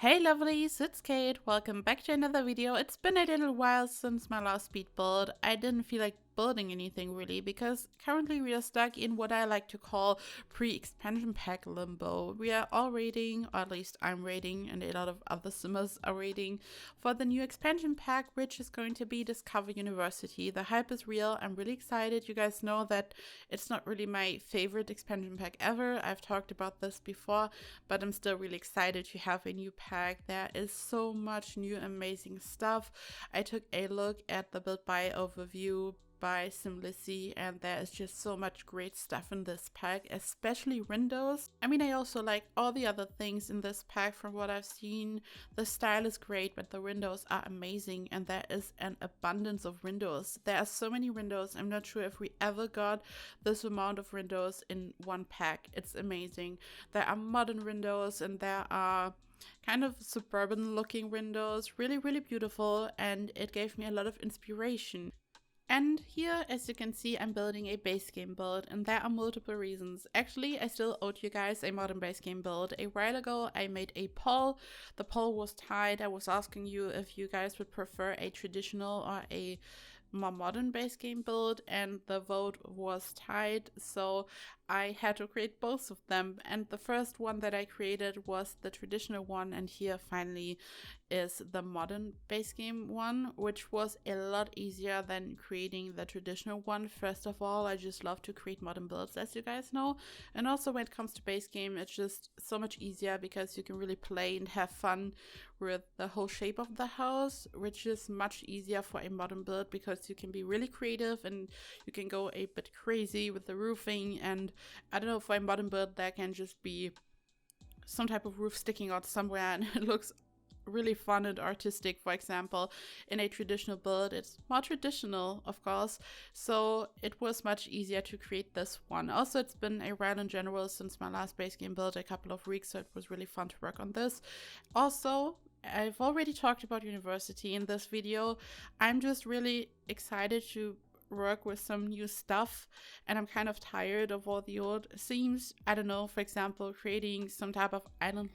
Hey lovelies, it's Kate. Welcome back to another video. It's been a little while since my last speed build. I didn't feel like building anything really because currently we are stuck in what I like to call pre-expansion pack limbo. We are all waiting, or at least I'm waiting, and a lot of other simmers are waiting for the new expansion pack, which is going to be Discover University. The hype is real. I'm really excited. You guys know that it's not really my favorite expansion pack ever. I've talked about this before, but I'm still really excited to have a new pack. There is so much new amazing stuff. I took a look at the build buy overview by Simlissy, and there is just so much great stuff in this pack, especially windows. I mean, I also like all the other things in this pack from what I've seen. The style is great, but the windows are amazing, and there is an abundance of windows. There are so many windows. I'm not sure if we ever got this amount of windows in one pack. It's amazing. There are modern windows, and there are kind of suburban looking windows, really beautiful, and it gave me a lot of inspiration. And here, as you can see, I'm building a base game build, and there are multiple reasons. Actually, I still owed you guys a modern base game build. A while ago, I made a poll. The poll was tied. I was asking you if you guys would prefer a traditional or a more modern base game build, and the vote was tied, so I had to create both of them. And the first one that I created was the traditional one, and here finally is the modern base game one, which was a lot easier than creating the traditional one. First of all, I just love to create modern builds, as you guys know, and also when it comes to base game, it's just so much easier because you can really play and have fun with the whole shape of the house, which is much easier for a modern build because you can be really creative and you can go a bit crazy with the roofing. And I don't know, for a modern build there can just be some type of roof sticking out somewhere and it looks really fun and artistic. For example, in a traditional build, it's more traditional, of course, so it was much easier to create this one. Also, it's been a while in general since my last base game build, a couple of weeks, so it was really fun to work on this. Also, I've already talked about university in this video. I'm just really excited to work with some new stuff, and I'm kind of tired of all the old themes. I don't know, for example, creating some type of island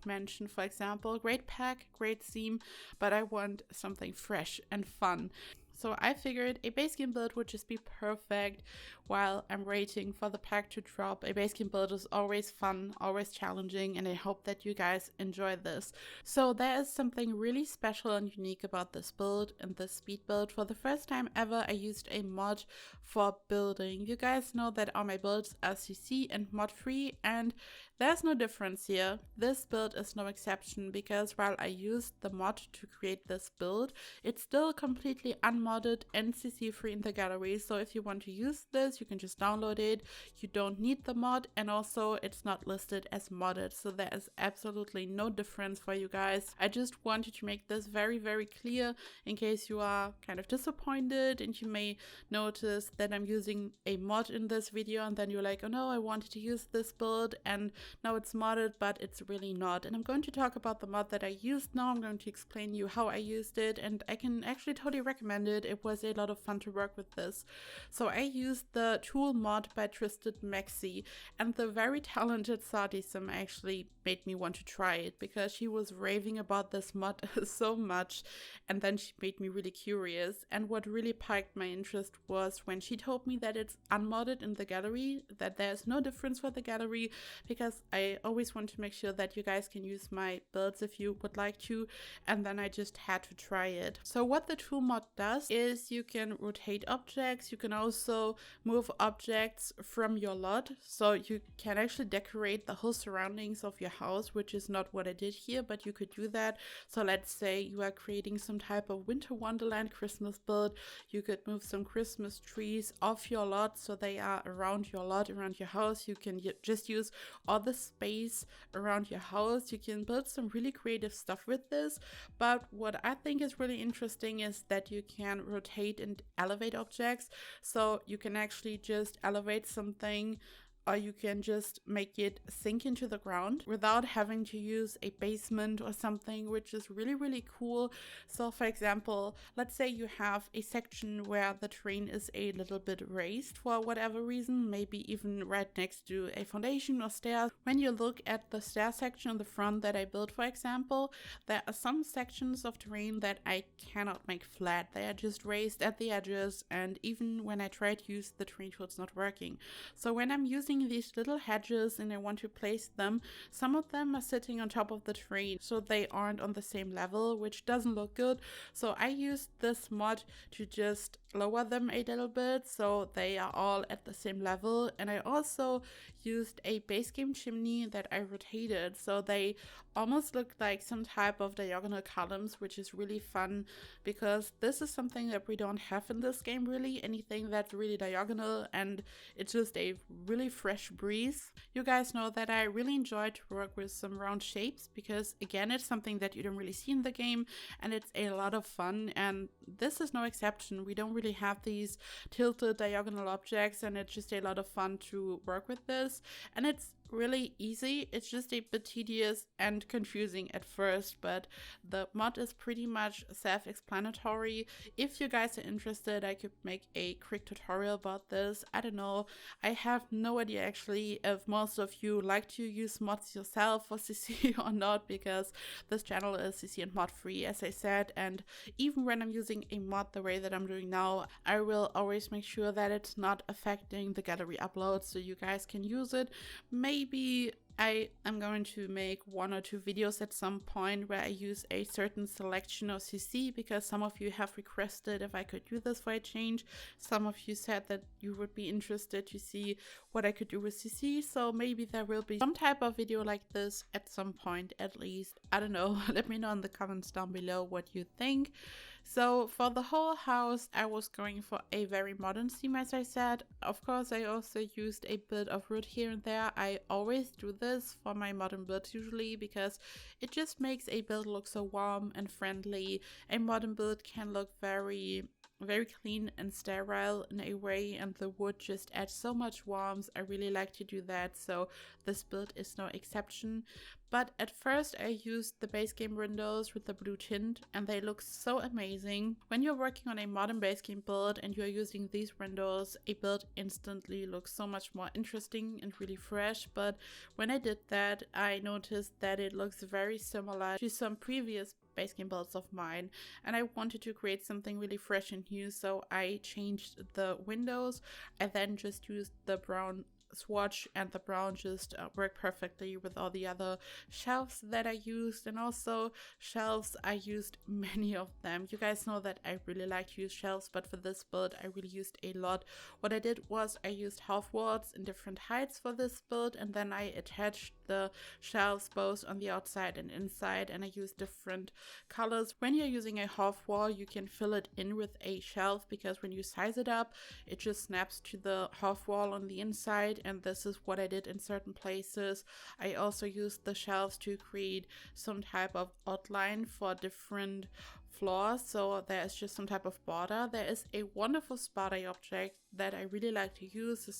mansion, for example. Great pack, great theme, but I want something fresh and fun. So I figured a base game build would just be perfect while I'm waiting for the pack to drop. A base game build is always fun, always challenging, and I hope that you guys enjoy this. So there is something really special and unique about this build and this speed build. For the first time ever, I used a mod for building. You guys know that all my builds are CC and mod free, and there's no difference here. This build is no exception because while I used the mod to create this build, it's still completely unmodded and CC free in the gallery. So if you want to use this, you can just download it. You don't need the mod, and also it's not listed as modded. So there is absolutely no difference for you guys. I just wanted to make this very clear in case you are kind of disappointed and you may notice that I'm using a mod in this video and then you're like, oh no, I wanted to use this build and now it's modded, but it's really not. And I'm going to talk about the mod that I used now. I'm going to explain you how I used it, and I can actually totally recommend it. It was a lot of fun to work with this. So I used the tool mod by Twisted Maxi, and the very talented Sardisim actually made me want to try it because she was raving about this mod so much, and then she made me really curious. And what really piqued my interest was when she told me that it's unmodded in the gallery, that there's no difference for the gallery, because I always want to make sure that you guys can use my builds if you would like to, and then I just had to try it. So what the tool mod does is you can rotate objects, you can also move objects from your lot, so you can actually decorate the whole surroundings of your house, which is not what I did here, but you could do that. So let's say you are creating some type of winter wonderland Christmas build, you could move some Christmas trees off your lot so they are around your lot, around your house. You can just use all the space around your house. You can build some really creative stuff with this, but what I think is really interesting is that you can rotate and elevate objects. So you can actually just elevate something or you can just make it sink into the ground without having to use a basement or something, which is really, really cool. So for example, let's say you have a section where the terrain is a little bit raised for whatever reason, maybe even right next to a foundation or stairs. When you look at the stair section in the front that I built, for example, there are some sections of terrain that I cannot make flat. They are just raised at the edges, and even when I try to use the terrain tool, it's not working. So when I'm using these little hedges and I want to place them, some of them are sitting on top of the terrain, so they aren't on the same level, which doesn't look good. So I used this mod to just lower them a little bit so they are all at the same level. And I also used a base game chimney that I rotated, so they almost look like some type of diagonal columns, which is really fun because this is something that we don't have in this game really, anything that's really diagonal, and it's just a really fresh breeze. You guys know that I really enjoy to work with some round shapes because again, it's something that you don't really see in the game and it's a lot of fun, and this is no exception. We don't really have these tilted diagonal objects, and it's just a lot of fun to work with this, and it's really easy. It's just a bit tedious and confusing at first, but the mod is pretty much self-explanatory. If you guys are interested, I could make a quick tutorial about this. I don't know, I have no idea actually if most of you like to use mods yourself for CC or not, because this channel is CC and mod free, as I said, and even when I'm using a mod the way that I'm doing now, I will always make sure that it's not affecting the gallery upload, so you guys can use it. Maybe I am going to make 1 or 2 videos at some point where I use a certain selection of CC, because some of you have requested if I could do this for a change. Some of you said that you would be interested to see what I could do with CC, so maybe there will be some type of video like this at some point at least. I don't know, let me know in the comments down below what you think. So for the whole house, I was going for a very modern theme, as I said. Of course, I also used a bit of wood here and there. I always do this for my modern builds usually because it just makes a build look so warm and friendly. A modern build can look very clean and sterile in a way, and the wood just adds so much warmth. I really like to do that, so this build is no exception. But at first I used the base game windows with the blue tint, and they look so amazing. When you're working on a modern base game build and you're using these windows, a build instantly looks so much more interesting and really fresh. But when I did that, I noticed that it looks very similar to some previous base game builds of mine, and I wanted to create something really fresh and new, so I changed the windows. I then just used the brown swatch, and the brown just worked perfectly with all the other shelves that I used. And also shelves, I used many of them. You guys know that I really like to use shelves, but for this build I really used a lot. What I did was I used half walls in different heights for this build, and then I attached the shelves both on the outside and inside, and I used different colors. When you're using a half wall, you can fill it in with a shelf, because when you size it up, it just snaps to the half wall on the inside, and this is what I did in certain places. I also used the shelves to create some type of outline for different floors, so there is just some type of border. There is a wonderful spotlight object that I really like to use. It's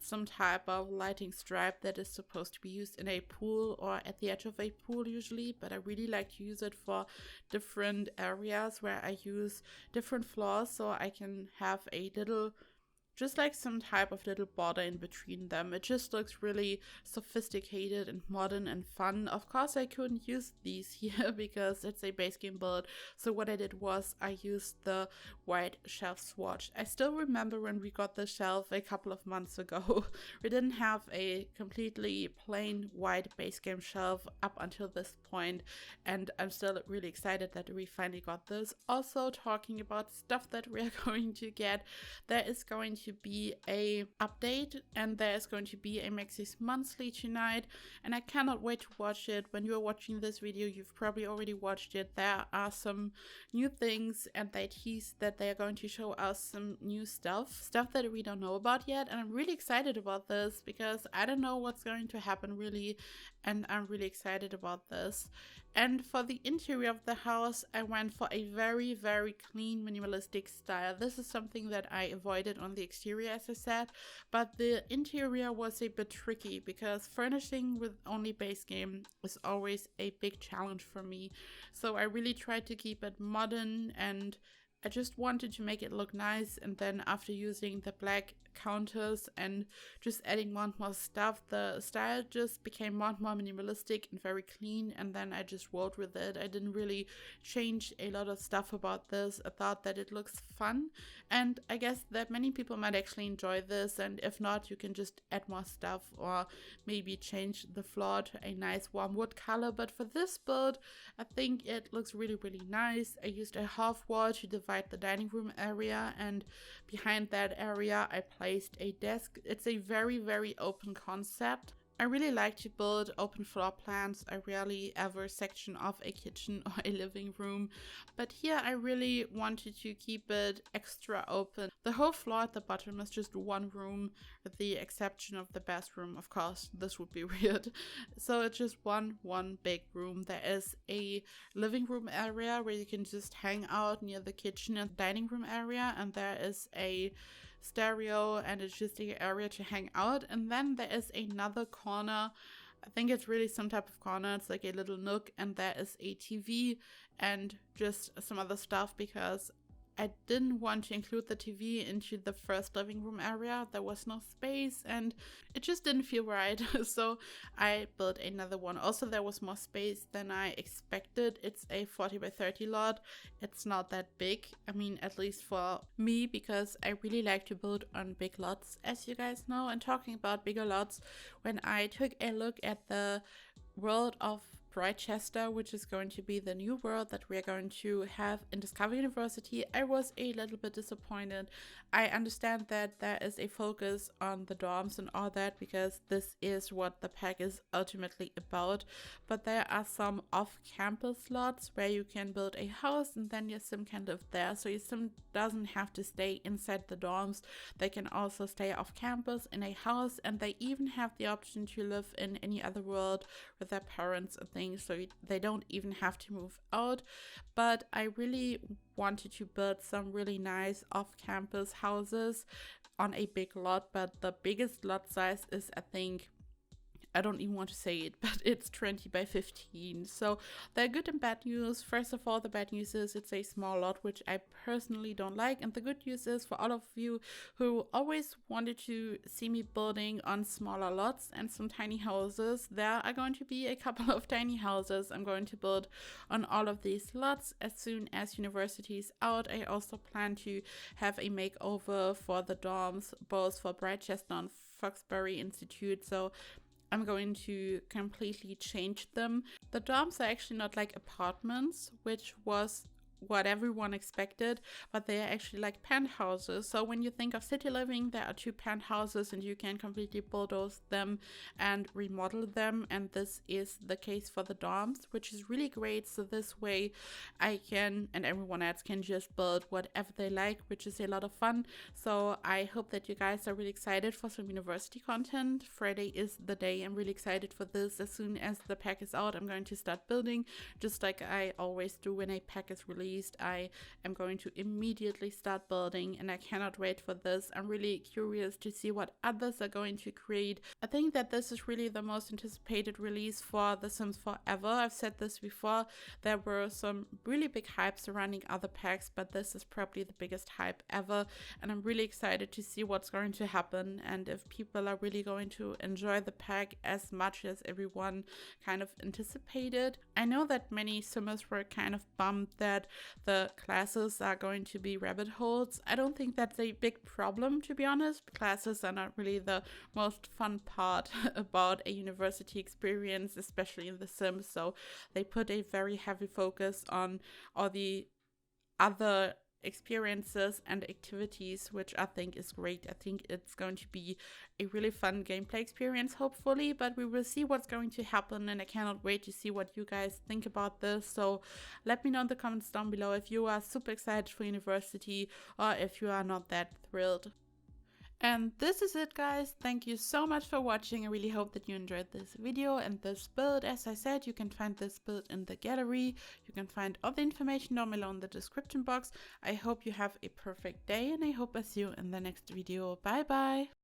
some type of lighting stripe that is supposed to be used in a pool or at the edge of a pool usually, but I really like to use it for different areas where I use different floors, so I can have a little, just like some type of little border in between them. It just looks really sophisticated and modern and fun. Of course, I couldn't use these here because it's a base game build. So what I did was I used the white shelf swatch. I still remember when we got the shelf a couple of months ago. We didn't have a completely plain white base game shelf up until this point, and I'm still really excited that we finally got this. Also, talking about stuff that we are going to get, there is going to be a update, and there is going to be a Maxis monthly tonight, and I cannot wait to watch it. When you're watching this video, you've probably already watched it. There are some new things, and they tease that they are going to show us some new stuff that we don't know about yet, and I'm really excited about this because I don't know what's going to happen really, and I'm really excited about this. And for the interior of the house, I went for a very, very clean, minimalistic style. This is something that I avoided on the exterior, as I said, but the interior was a bit tricky because furnishing with only base game is always a big challenge for me. So I really tried to keep it modern, and I just wanted to make it look nice. And then after using the black counters and just adding more and more stuff, the style just became more and more minimalistic and very clean, and then I just rolled with it. I didn't really change a lot of stuff about this. I thought that it looks fun, and I guess that many people might actually enjoy this, and if not, you can just add more stuff or maybe change the floor to a nice warm wood color. But for this build, I think it looks really, really nice. I used a half wall to divide the dining room area, and behind that area I placed a desk. It's a very, very open concept. I really like to build open floor plans. I rarely ever section off a kitchen or a living room, but here I really wanted to keep it extra open. The whole floor at the bottom is just one room, with the exception of the bathroom. Of course, this would be weird. So it's just one big room. There is a living room area where you can just hang out near the kitchen and dining room area, and there is a stereo, and it's just an area to hang out. And then there is another corner. I think it's really some type of corner. It's like a little nook, and there is a TV and just some other stuff because I didn't want to include the TV into the first living room area. There was no space and it just didn't feel right. So I built another one. Also, there was more space than I expected. It's a 40 by 30 lot. It's not that big. I mean, at least for me, because I really like to build on big lots, as you guys know. And talking about bigger lots, when I took a look at the world of Brightchester, which is going to be the new world that we're going to have in Discover University, I was a little bit disappointed. I understand that there is a focus on the dorms and all that because this is what the pack is ultimately about, but there are some off-campus lots where you can build a house and then your sim can live there, so your sim doesn't have to stay inside the dorms. They can also stay off campus in a house, and they even have the option to live in any other world with their parents and things, so they don't even have to move out. But I really wanted to build some really nice off-campus houses on a big lot, but the biggest lot size is, I think, I don't even want to say it, but it's 20 by 15. So there are good and bad news. First of all, the bad news is it's a small lot, which I personally don't like. And the good news is for all of you who always wanted to see me building on smaller lots and some tiny houses, there are going to be a couple of tiny houses I'm going to build on all of these lots as soon as university is out. I also plan to have a makeover for the dorms, both for Brightchester and Foxbury Institute. So I'm going to completely change them. The dorms are actually not like apartments, which was what everyone expected, but they are actually like penthouses. So when you think of city living, there are 2 penthouses and you can completely bulldoze them and remodel them, and this is the case for the dorms, which is really great. So this way I can, and everyone else can, just build whatever they like, which is a lot of fun. So I hope that you guys are really excited for some university content. Friday is the day. I'm really excited for this. As soon as the pack is out, I'm going to start building, just like I always do when a pack is released. I am going to immediately start building, and I cannot wait for this. I'm really curious to see what others are going to create. I think that this is really the most anticipated release for The Sims Forever. I've said this before. There were some really big hypes surrounding other packs, but this is probably the biggest hype ever, and I'm really excited to see what's going to happen and if people are really going to enjoy the pack as much as everyone kind of anticipated. I know that many Simmers were kind of bummed that the classes are going to be rabbit holes. I don't think that's a big problem, to be honest. Classes are not really the most fun part about a university experience, especially in The Sims. So they put a very heavy focus on all the other experiences and activities, which I think is great. I think it's going to be a really fun gameplay experience, hopefully, but we will see what's going to happen, and I cannot wait to see what you guys think about this. So let me know in the comments down below if you are super excited for university or if you are not that thrilled. And this is it, guys. Thank you so much for watching. I really hope that you enjoyed this video and this build. As I said, you can find this build in the gallery. You can find all the information down below in the description box. I hope you have a perfect day, and I hope I see you in the next video. Bye bye.